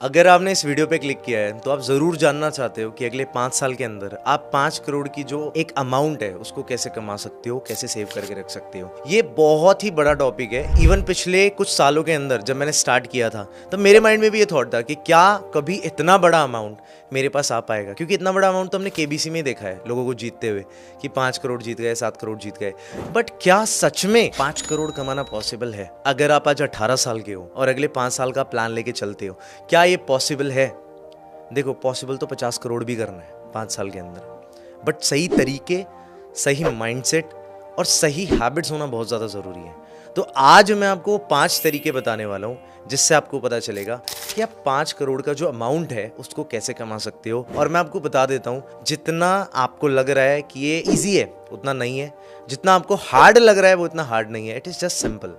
अगर आपने इस वीडियो पे क्लिक किया है तो आप जरूर जानना चाहते हो कि अगले 5 साल के अंदर आप 5 करोड़ की जो एक अमाउंट है उसको कैसे कमा सकते हो, कैसे सेव करके रख सकते हो। ये बहुत ही बड़ा टॉपिक है। इवन पिछले कुछ सालों के अंदर जब मैंने स्टार्ट किया था तब मेरे माइंड में भी ये थॉट था कि क्या कभी इतना बड़ा अमाउंट मेरे पास आ पाएगा, क्योंकि इतना बड़ा अमाउंट तो हमने केबीसी में देखा है लोगों को जीतते हुए कि 5 करोड़ जीत गए, 7 करोड़ जीत गए। बट क्या सच में 5 करोड़ कमाना पॉसिबल है? अगर आप आज 18 साल के हो और अगले 5 साल का प्लान लेके चलते हो, क्या ये पॉसिबल है? देखो, पॉसिबल तो 50 करोड़ भी करना है 5 साल के अंदर, बट सही तरीके, सही माइंडसेट और सही हैबिट्स होना बहुत ज़्यादा ज़रूरी है। तो आज मैं आपको 5 तरीके बताने वाला हूँ जिससे आपको पता चलेगा कि आप 5 करोड़ का जो अमाउंट है उसको कैसे कमा सकते हो। और मैं आपको बता देता हूँ, जितना आपको लग रहा है कि ये ईजी है उतना नहीं है, जितना आपको हार्ड लग रहा है वो इतना हार्ड नहीं है। It is just simple.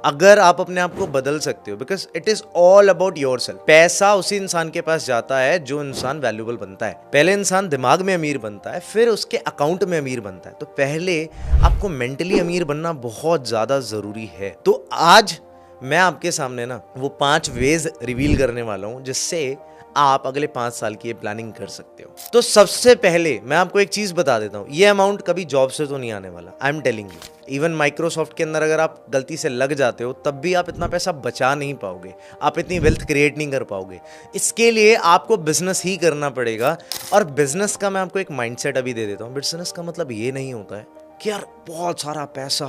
अगर आप अपने आप को बदल सकते हो, because it is all about your self. पैसा उसी इंसान के पास जाता है जो इंसान वैल्यूबल बनता है। पहले इंसान दिमाग में अमीर बनता है, फिर उसके अकाउंट में अमीर बनता है। तो पहले आपको मेंटली अमीर बनना बहुत ज्यादा जरूरी है। तो आज मैं आपके सामने ना वो 5 वेज रिवील करने वाला हूं जिससे आप अगले 5 साल की प्लानिंग कर सकते हो। तो सबसे पहले मैं आपको एक चीज बता देता हूं, ये अमाउंट कभी जॉब से तो नहीं आने वाला। I am telling you, even Microsoft के अंदर अगर आप गलती से लग जाते हो तब भी आप इतना पैसा बचा नहीं पाओगे, आप इतनी वेल्थ क्रिएट नहीं कर पाओगे। इसके लिए आपको बिजनेस ही करना पड़ेगा। और बिजनेस का मैं आपको एक माइंडसेट अभी दे देता हूँ। बिजनेस का मतलब ये नहीं होता है कि यार बहुत सारा पैसा,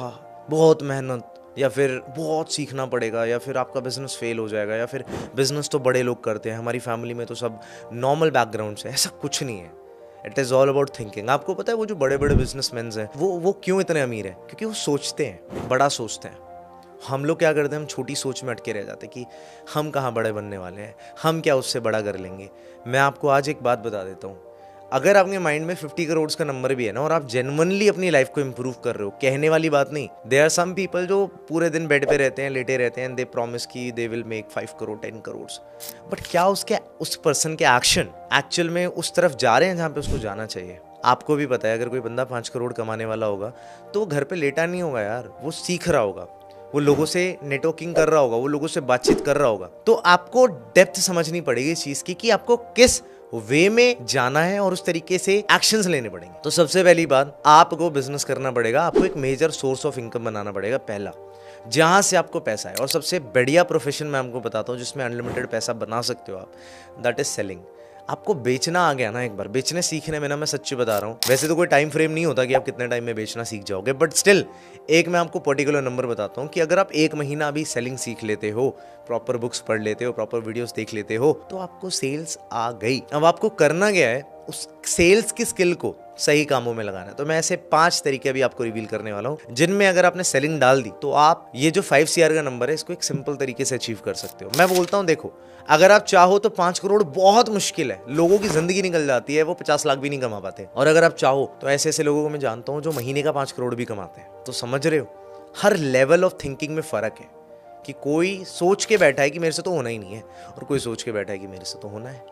बहुत मेहनत, या फिर बहुत सीखना पड़ेगा, या फिर आपका बिजनेस फेल हो जाएगा, या फिर बिजनेस तो बड़े लोग करते हैं, हमारी फैमिली में तो सब नॉर्मल बैकग्राउंड से। ऐसा कुछ नहीं है। It is all about thinking. आपको पता है वो जो बड़े बड़े बिजनेसमैन हैं वो क्यों इतने अमीर हैं? क्योंकि वो सोचते हैं, बड़ा सोचते हैं। हम लोग क्या करते हैं, हम छोटी सोच में अटके रह जाते हैं कि हम कहाँ बड़े बनने वाले हैं, हम क्या उससे बड़ा कर लेंगे। मैं आपको आज एक बात बता देता हूँ, अगर आपके माइंड में 50 करोड़ का नंबर भी है ना और आप जेन्युइनली अपनी लाइफ को इंप्रूव कर रहे हो, कहने वाली बात नहीं। देयर आर सम पीपल जो पूरे दिन बेड पे रहते हैं, लेटे रहते हैं, दे प्रॉमिस कि they will make 5 crore 10 crore, but क्या उस पर्सन के एक्शन एक्चुअल में उस तरफ जा रहे हैं जहाँ पे उसको जाना चाहिए? आपको भी पता है, अगर कोई बंदा 5 करोड़ कमाने वाला होगा तो वो घर पे लेटा नहीं होगा यार, वो सीख रहा होगा, वो लोगों से नेटवर्किंग कर रहा होगा, वो लोगों से बातचीत कर रहा होगा। तो आपको डेप्थ समझनी पड़ेगी इस चीज की कि आपको किस वे में जाना है और उस तरीके से एक्शंस लेने पड़ेंगे। तो सबसे पहली बात, आपको बिजनेस करना पड़ेगा। आपको एक मेजर सोर्स ऑफ इनकम बनाना पड़ेगा, पहला, जहां से आपको पैसा है। और सबसे बढ़िया प्रोफेशन मैं आपको बताता हूँ जिसमें अनलिमिटेड पैसा बना सकते हो आप, दैट इज सेलिंग। आपको बेचना आ गया ना एक बार, बेचने सीखने में ना, मैं सच्ची बता रहा हूँ, वैसे तो कोई टाइम फ्रेम नहीं होता कि आप कितने टाइम में बेचना सीख जाओगे, बट स्टिल एक मैं आपको पर्टिकुलर नंबर बताता हूँ कि अगर आप 1 महीना अभी सेलिंग सीख लेते हो, प्रॉपर बुक्स पढ़ लेते हो, प्रॉपर वीडियोस देख लेते हो, तो आपको सेल्स आ गई। अब आपको करना क्या है, उस सेल्स की स्किल को सही कामों में लगाना है। तो मैं ऐसे 5 तरीके अभी आपको रिवील करने वाला हूँ जिनमें अगर आपने सेलिंग डाल दी तो आप ये जो 5 CR का नंबर है इसको एक सिंपल तरीके से अचीव कर सकते हो। मैं बोलता हूँ, देखो, अगर आप चाहो तो 5 करोड़ बहुत मुश्किल है, लोगों की जिंदगी निकल जाती है, वो 50 लाख भी नहीं कमा पाते। और अगर आप चाहो तो ऐसे ऐसे लोगों को मैं जानता हूँ जो महीने का 5 करोड़ भी कमाते हैं। तो समझ रहे हो, हर लेवल ऑफ थिंकिंग में फर्क है कि कोई सोच के बैठा है कि मेरे से तो होना ही नहीं है, और कोई सोच के बैठा है कि मेरे से तो होना है,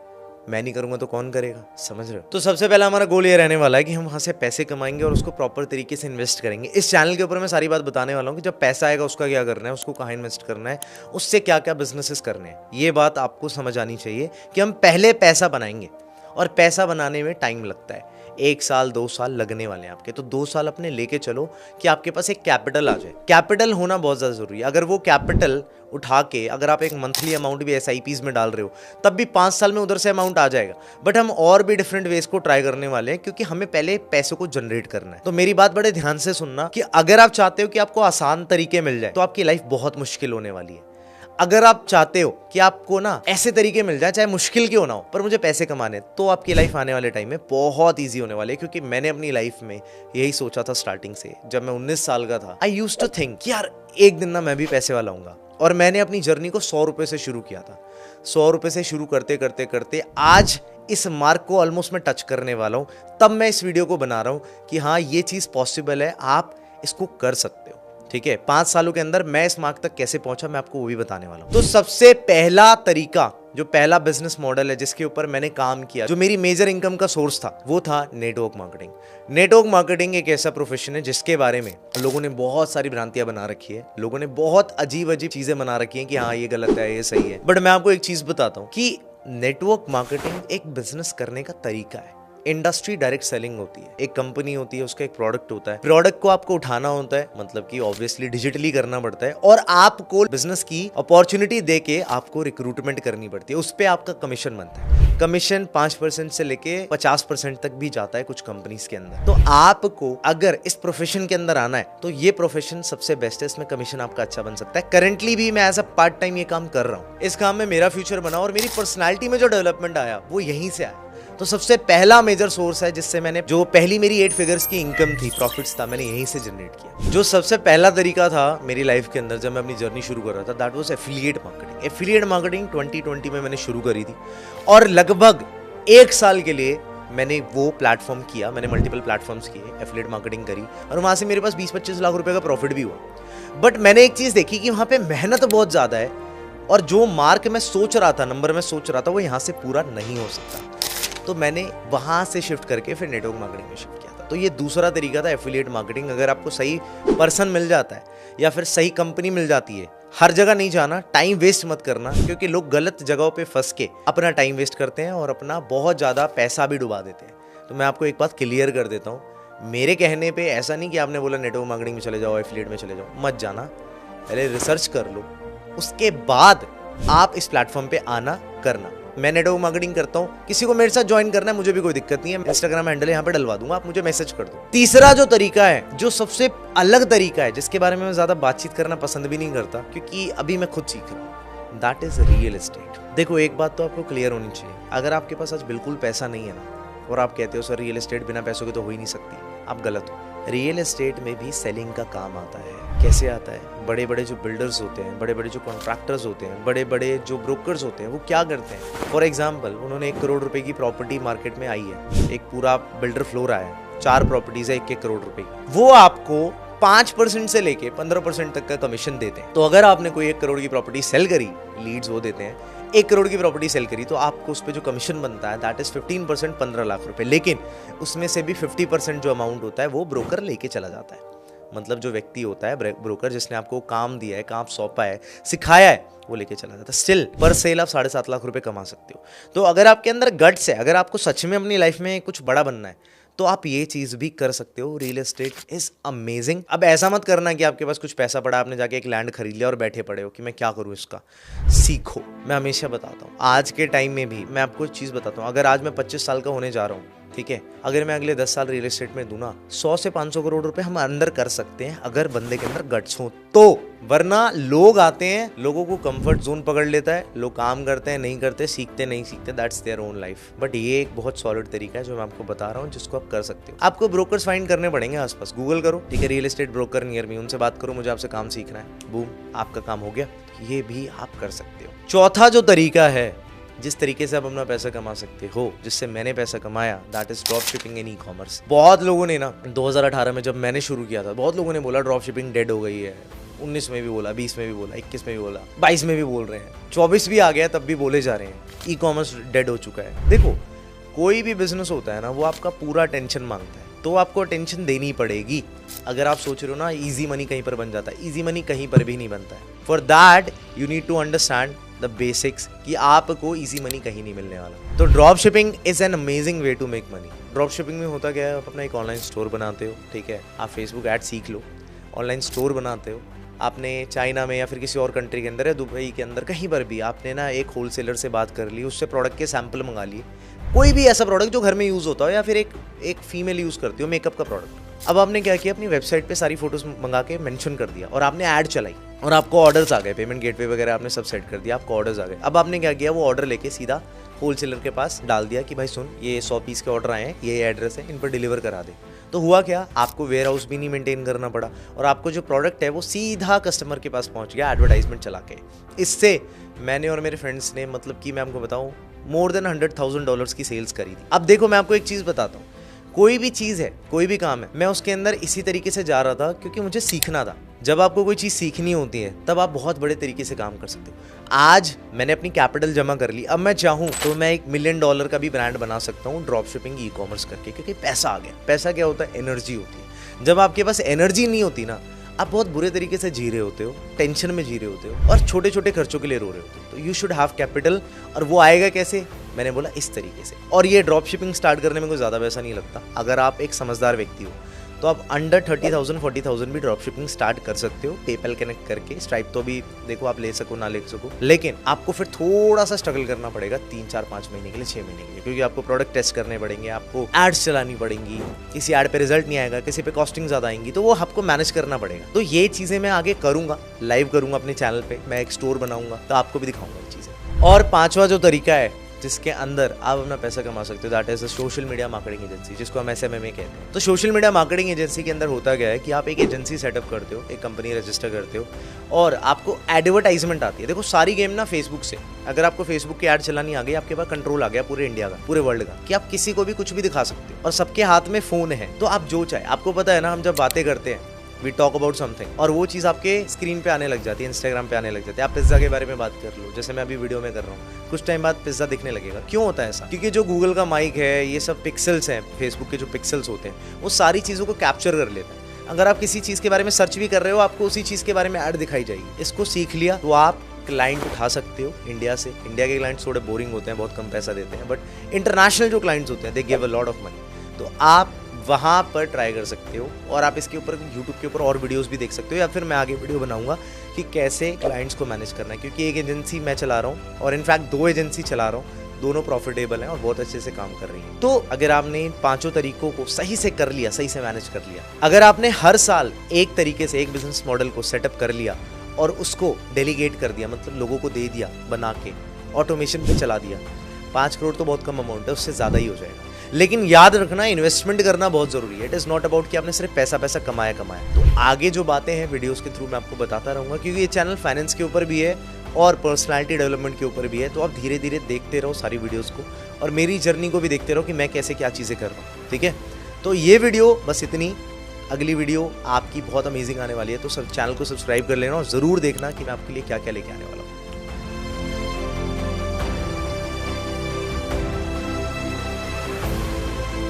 मैं नहीं करूंगा तो कौन करेगा। समझ रहे हो? तो सबसे पहला हमारा गोल ये रहने वाला है कि हम वहां से पैसे कमाएंगे और उसको प्रॉपर तरीके से इन्वेस्ट करेंगे। इस चैनल के ऊपर मैं सारी बात बताने वाला हूँ कि जब पैसा आएगा उसका क्या करना है, उसको कहाँ इन्वेस्ट करना है, उससे क्या क्या बिजनेसेस करने हैं। ये बात आपको समझ आनी चाहिए कि हम पहले पैसा बनाएंगे, और पैसा बनाने में टाइम लगता है। 1 साल 2 साल लगने वाले हैं आपके, तो 2 साल अपने लेके चलो कि आपके पास एक कैपिटल आ जाए। कैपिटल होना बहुत ज़्यादा जरूरी है। अगर वो कैपिटल उठा के अगर आप एक मंथली अमाउंट भी SIPs में डाल रहे हो तब भी 5 साल में उधर से अमाउंट आ जाएगा। बट हम और भी डिफरेंट वेज को ट्राई करने वाले हैं क्योंकि हमें पहले पैसों को जनरेट करना है। तो मेरी बात बड़े ध्यान से सुनना कि अगर आप चाहते हो कि आपको आसान तरीके मिल जाए तो आपकी लाइफ बहुत मुश्किल होने वाली है। अगर आप चाहते हो कि आपको ना ऐसे तरीके मिल जाए चाहे मुश्किल क्यों ना हो पर मुझे पैसे कमाने, तो आपकी लाइफ आने वाले टाइम में बहुत ईजी होने वाली है। क्योंकि मैंने अपनी लाइफ में यही सोचा था स्टार्टिंग से। जब मैं 19 साल का था, आई यूज्ड टू थिंक यार एक दिन ना मैं भी पैसे वाला हूँगा। और मैंने अपनी जर्नी को 100 रुपए से शुरू किया था। 100 रुपए से शुरू करते करते करते आज इस मार्क को ऑलमोस्ट मैं टच करने वाला हूँ। तब मैं इस वीडियो को बना रहा हूँ कि हाँ, ये चीज़ पॉसिबल है, आप इसको कर सकते हो। ठीक है, 5 सालों के अंदर मैं इस मार्क तक कैसे पहुंचा मैं आपको वो भी बताने वाला हूं। तो सबसे पहला तरीका, जो पहला बिजनेस मॉडल है जिसके ऊपर मैंने काम किया, जो मेरी मेजर इनकम का सोर्स था, वो था नेटवर्क मार्केटिंग। नेटवर्क मार्केटिंग एक ऐसा प्रोफेशन है जिसके बारे में लोगों ने बहुत सारी भ्रांतियां बना रखी है, लोगों ने बहुत अजीब अजीब चीजें बना रखी है कि हाँ ये गलत है, ये सही है। बट मैं आपको एक चीज बताता हूँ कि नेटवर्क मार्केटिंग एक बिजनेस करने का तरीका है। इंडस्ट्री डायरेक्ट सेलिंग होती है, एक कंपनी होती है, उसका एक प्रोडक्ट होता है, प्रोडक्ट को आपको उठाना होता है, मतलब कि ऑब्वियसली डिजिटली करना पड़ता है, और आपको बिजनेस की अपॉर्चुनिटी देके आपको रिक्रूटमेंट करनी पड़ती है, उस पे आपका कमीशन बनता है। कमीशन 5% से लेके 50% तक भी जाता है कुछ कंपनीज के अंदर। तो आपको अगर इस प्रोफेशन के अंदर आना है तो ये प्रोफेशन सबसे बेस्ट है, इसमें कमीशन आपका अच्छा बन सकता है। करेंटली भी मैं एज अ पार्ट टाइम ये काम कर रहा हूँ, इस काम में मेरा फ्यूचर बना और मेरी पर्सनैलिटी में जो डेवलपमेंट आया वो यहीं से आया। तो सबसे पहला मेजर सोर्स है जिससे मैंने, जो पहली मेरी 8 फिगर्स की इनकम थी, प्रॉफिट्स था, मैंने यहीं से जनरेट किया। जो सबसे पहला तरीका था मेरी लाइफ के अंदर जब मैं अपनी जर्नी शुरू कर रहा था, that was affiliate marketing. Affiliate marketing 2020 में मैंने शुरू करी थी और लगभग 1 साल के लिए मैंने वो प्लेटफॉर्म किया, मैंने मल्टीपल प्लेटफॉर्म्स किए, एफिलिएट मार्केटिंग करी और वहां से मेरे पास 20-25 लाख रुपए का प्रॉफिट भी हुआ। बट मैंने एक चीज देखी कि वहां पे मेहनत बहुत ज्यादा है और जो मार्क मैं सोच रहा था, नंबर मैं सोच रहा था, वो यहाँ से पूरा नहीं हो सकता। तो मैंने वहां से शिफ्ट करके फिर नेटवर्क मार्केटिंग में शिफ्ट किया था। तो ये दूसरा तरीका था एफिलिएट मार्केटिंग। अगर आपको सही पर्सन मिल जाता है या फिर सही कंपनी मिल जाती है, हर जगह नहीं जाना, टाइम वेस्ट मत करना, क्योंकि लोग गलत जगहों पे फंस के अपना टाइम वेस्ट करते हैं और अपना बहुत ज़्यादा पैसा भी डुबा देते हैं। तो मैं आपको एक बात क्लियर कर देता हूँ, मेरे कहने पे ऐसा नहीं कि आपने बोला नेटवर्क मार्केटिंग में चले जाओ, एफिलिएट में चले जाओ, मत जाना। पहले रिसर्च कर लो, उसके बाद आप इस प्लेटफॉर्म पे आना करना। मैं नेटवर्क मार्केटिंग करता हूँ, किसी को मेरे साथ ज्वाइन करना है मुझे भी कोई दिक्कत नहीं है, इंस्टाग्राम हैंडल यहाँ पे डलवा दूंगा, आप मुझे मैसेज कर दो। तीसरा जो तरीका है, जो सबसे अलग तरीका है, जिसके बारे में मैं ज्यादा बातचीत करना पसंद भी नहीं करता क्योंकि अभी मैं खुद सीख रहा हूँ, दैट इज रियल एस्टेट। देखो एक बात तो आपको क्लियर होनी चाहिए, अगर आपके पास आज बिल्कुल पैसा नहीं है ना और आप कहते हो सर रियल एस्टेट बिना पैसों के तो हो ही नहीं सकती, आप गलत हो। रियल एस्टेट में भी सेलिंग का काम आता है। कैसे आता है? बड़े बड़े जो बिल्डर्स होते हैं, बड़े बड़े जो कॉन्ट्रैक्टर्स होते हैं, बड़े बड़े जो ब्रोकर्स होते हैं, वो क्या करते हैं? फॉर एग्जाम्पल, उन्होंने 1 करोड़ रुपए की प्रॉपर्टी मार्केट में आई है, एक पूरा बिल्डर फ्लोर आया है, 4 प्रॉपर्टीज है 1-1 करोड़ रुपए की, वो आपको 5% से लेके 15% तक का कमीशन देते हैं। तो अगर आपने कोई 1 करोड़ की प्रॉपर्टी सेल करी, लीड्स वो देते हैं, 1 करोड़ की प्रॉपर्टी सेल करी, तो आपको उस पर जो कमीशन बनता है दैट इज 15%, 15 लाख रुपए। लेकिन उसमें से भी 50% जो अमाउंट होता है वो ब्रोकर लेके चला जाता है। मतलब जो व्यक्ति होता है ब्रोकर, जिसने आपको काम दिया है, काम सौंपा है, सिखाया है, वो लेके चला जाता है। स्टिल पर सेल आप 7.5 लाख रुपए कमा सकते हो। तो अगर आपके अंदर गट्स है, अगर आपको सच में अपनी लाइफ में कुछ बड़ा बनना है, तो आप ये चीज भी कर सकते हो। Real estate is amazing. अब ऐसा मत करना कि आपके पास कुछ पैसा पड़ा, आपने जाके एक लैंड खरीद लिया और बैठे पड़े हो कि मैं क्या करूं इसका। सीखो। मैं हमेशा बताता हूँ, आज के टाइम में भी मैं आपको एक चीज बताता हूँ, अगर आज मैं 25 साल का होने जा रहा हूँ, ठीक है, अगर मैं अगले 10 साल रियल एस्टेट में दूं ना, 100 से 500 करोड़ रुपए हम अंदर कर सकते हैं अगर बंदे के अंदर गट्स हो तो। वरना लोग आते हैं, लोगों को कंफर्ट जोन पकड़ लेता है, लोग काम करते हैं, नहीं करते, सीखते नहीं सीखते, that's their own life. But ये एक बहुत सॉलिड तरीका है जो मैं आपको बता रहा हूँ, जिसको आप कर सकते हो। आपको ब्रोकर्स फाइंड करने पड़ेंगे आसपास, गूगल करो, ठीक है, real estate broker near me, उनसे बात करो, मुझे आपसे काम सीखना है, बूम, आपका काम हो गया। ये भी आप कर सकते हो। चौथा जो तरीका है, जिस तरीके से आप अपना पैसा कमा सकते हो, जिससे मैंने पैसा कमाया, that is drop shipping in e-commerce. बहुत लोगों ने ना 2018 में जब मैंने शुरू किया था, बहुत लोगों ने बोला ड्रॉप शिपिंग डेड हो गई है। 19 में भी बोला, 20 में भी बोला, 21 में भी बोला, 22 में भी बोल रहे हैं, 24 भी आ गया तब भी बोले जा रहे हैं ई-कॉमर्स डेड हो चुका है। देखो, कोई भी बिजनेस होता है ना, वो आपका पूरा अटेंशन मांगता है, तो आपको अटेंशन देनी पड़ेगी। अगर आप सोच रहे हो ना इजी मनी कहीं पर बन जाता है, इजी मनी कहीं पर भी नहीं बनता है। For that you need to understand the basics कि आपको इजी मनी कहीं नहीं मिलने वाला। तो drop shipping is an amazing way to make money. Drop shipping में होता क्या है, आप अपना एक ऑनलाइन स्टोर बनाते हो, ठीक है, आप फेसबुक ऐड सीख लो, ऑनलाइन स्टोर बनाते हो, आपने चाइना में या फिर किसी और कंट्री के अंदर या दुबई के अंदर कहीं पर भी आपने ना एक होलसेलर से बात कर ली, उससे प्रोडक्ट के सैंपल मंगा लिए, कोई भी ऐसा प्रोडक्ट जो घर में यूज़ होता हो या फिर एक फीमेल यूज़ करती हो मेकअप का प्रोडक्ट। अब आपने क्या किया, अपनी वेबसाइट पे सारी फोटोज मंगा के मेंशन कर दिया और आपने ऐड चलाई और आपको ऑर्डर्स आ गए, पेमेंट गेटवे वगैरह आपने सब सेट कर दिया, आपको ऑर्डर्स आ गए। अब आपने क्या किया, वो ऑर्डर लेके सीधा होलसेलर के पास डाल दिया कि भाई सुन, ये 100 पीस के ऑर्डर आए हैं, ये एड्रेस है, इन पर डिलीवर करा दे। तो हुआ क्या, आपको वेयर हाउस भी नहीं मेंटेन करना पड़ा और आपको जो प्रोडक्ट है वो सीधा कस्टमर के पास पहुंच गया एडवर्टाइजमेंट चला के। इससे मैंने और मेरे फ्रेंड्स ने, मतलब कि मैं आपको बताऊं, मोर देन $100,000 की सेल्स करी थी। अब देखो, मैं आपको एक चीज़ बताता हूँ, कोई भी चीज़ है, कोई भी काम है, मैं उसके अंदर इसी तरीके से जा रहा था क्योंकि मुझे सीखना था। जब आपको कोई चीज़ सीखनी होती है तब आप बहुत बड़े तरीके से काम कर सकते हो। आज मैंने अपनी कैपिटल जमा कर ली, अब मैं चाहूँ तो मैं $1 मिलियन का भी ब्रांड बना सकता हूँ ड्रॉप शिपिंग ई कॉमर्स करके, क्योंकि पैसा आ गया। पैसा क्या होता है? एनर्जी होती है। जब आपके पास एनर्जी नहीं होती ना, आप बहुत बुरे तरीके से जी रहे होते हो, टेंशन में जी रहे होते हो और छोटे छोटे खर्चों के लिए रो रहे होते हो। तो यू शुड हैव कैपिटल, और वो आएगा कैसे? मैंने बोला इस तरीके से। और ये ड्रॉप शिपिंग स्टार्ट करने में कोई ज़्यादा पैसा नहीं लगता। अगर आप एक समझदार व्यक्ति हो तो आप अंडर 30,000 40,000 भी ड्रॉप शिपिंग स्टार्ट कर सकते हो पेपैल कनेक्ट करके। स्ट्राइप तो भी देखो आप ले सको ना ले सको, लेकिन आपको फिर थोड़ा सा स्ट्रगल करना पड़ेगा 3 4 5 महीने के लिए, 6 महीने के लिए, क्योंकि आपको प्रोडक्ट टेस्ट करने पड़ेंगे, आपको एड्स चलानी पड़ेंगी, किसी एड पे रिजल्ट नहीं आएगा, किसी पे कॉस्टिंग ज़्यादा आएंगी, तो वो आपको मैनेज करना पड़ेगा। तो ये चीज़ें मैं आगे करूँगा, लाइव करूँगा अपने चैनल पर, मैं एक स्टोर बनाऊँगा तो आपको भी दिखाऊँगा ये चीज़ें। और 5वां जो तरीका है जिसके अंदर आप अपना पैसा कमा सकते हो, that is social media marketing agency, जिसको हम SMMA कहते हैं। तो सोशल मीडिया मार्केटिंग एजेंसी के अंदर होता क्या है कि आप एक एजेंसी सेटअप करते हो, एक कंपनी रजिस्टर करते हो और आपको एडवर्टाइजमेंट आती है। देखो सारी गेम ना फेसबुक से, अगर आपको फेसबुक की ऐड चलानी आ गई, आपके पास कंट्रोल आ गया पूरे इंडिया का, पूरे वर्ल्ड का, कि आप किसी को भी कुछ भी दिखा सकते हो और सबके हाथ में फोन है। तो आप जो चाहे, आपको पता है ना, हम जब बातें करते हैं वी टॉक अबाउट समथिंग और वो चीज़ आपके स्क्रीन पे आने लग जाती है, इंस्टाग्राम पे आने लग जाती है। आप पिज्ज़ा के बारे में बात कर लो, जैसे मैं अभी वीडियो में कर रहा हूँ, कुछ टाइम बाद पिज्ज़ा दिखने लगेगा। क्यों होता है ऐसा? क्योंकि जो गूगल का माइक है, ये सब पिक्सल्स हैं, फेसबुक के जो पिक्सल्स होते हैं, वो सारी चीज़ों को कैप्चर कर लेता है। अगर आप किसी चीज़ के बारे में सर्च भी कर रहे हो, आपको उसी चीज़ के बारे में ऐड दिखाई जाएगी। इसको सीख लिया तो आप क्लाइंट उठा सकते हो इंडिया से। इंडिया के क्लाइंट्स थोड़े बोरिंग होते हैं, बहुत कम पैसा देते हैं, बट इंटरनेशनल जो क्लाइंट्स होते हैं they give a lot of money. तो आप वहाँ पर ट्राई कर सकते हो और आप इसके ऊपर यूट्यूब के ऊपर और वीडियोस भी देख सकते हो, या फिर मैं आगे वीडियो बनाऊंगा कि कैसे क्लाइंट्स को मैनेज करना है, क्योंकि एक एजेंसी मैं चला रहा हूँ और इनफैक्ट 2 एजेंसी चला रहा हूँ, दोनों प्रॉफिटेबल हैं और बहुत अच्छे से काम कर रही हैं। तो अगर आपने इन 5 तरीकों को सही से कर लिया, सही से मैनेज कर लिया, अगर आपने हर साल एक तरीके से एक बिजनेस मॉडल को सेटअप कर लिया और उसको डेलीगेट कर दिया, मतलब लोगों को दे दिया बना के, ऑटोमेशन पे चला दिया, 5 करोड़ तो बहुत कम अमाउंट है, उससे ज़्यादा ही हो जाएगा। लेकिन याद रखना, इन्वेस्टमेंट करना बहुत ज़रूरी है। इट इज़ नॉट अबाउट कि आपने सिर्फ पैसा कमाया। तो आगे जो बातें हैं वीडियोस के थ्रू मैं आपको बताता रहूँगा, क्योंकि ये चैनल फाइनेंस के ऊपर भी है और पर्सनालिटी डेवलपमेंट के ऊपर भी है। तो आप धीरे धीरे देखते रहो सारी वीडियोज़ को और मेरी जर्नी को भी देखते रहो कि मैं कैसे क्या चीज़ें कर रहा हूँ, ठीक है। तो ये वीडियो बस इतनी, अगली वीडियो आपकी बहुत अमेजिंग आने वाली है, तो सब चैनल को सब्सक्राइब कर लेना और ज़रूर देखना कि मैं आपके लिए क्या क्या लेके आने वाला हूँ।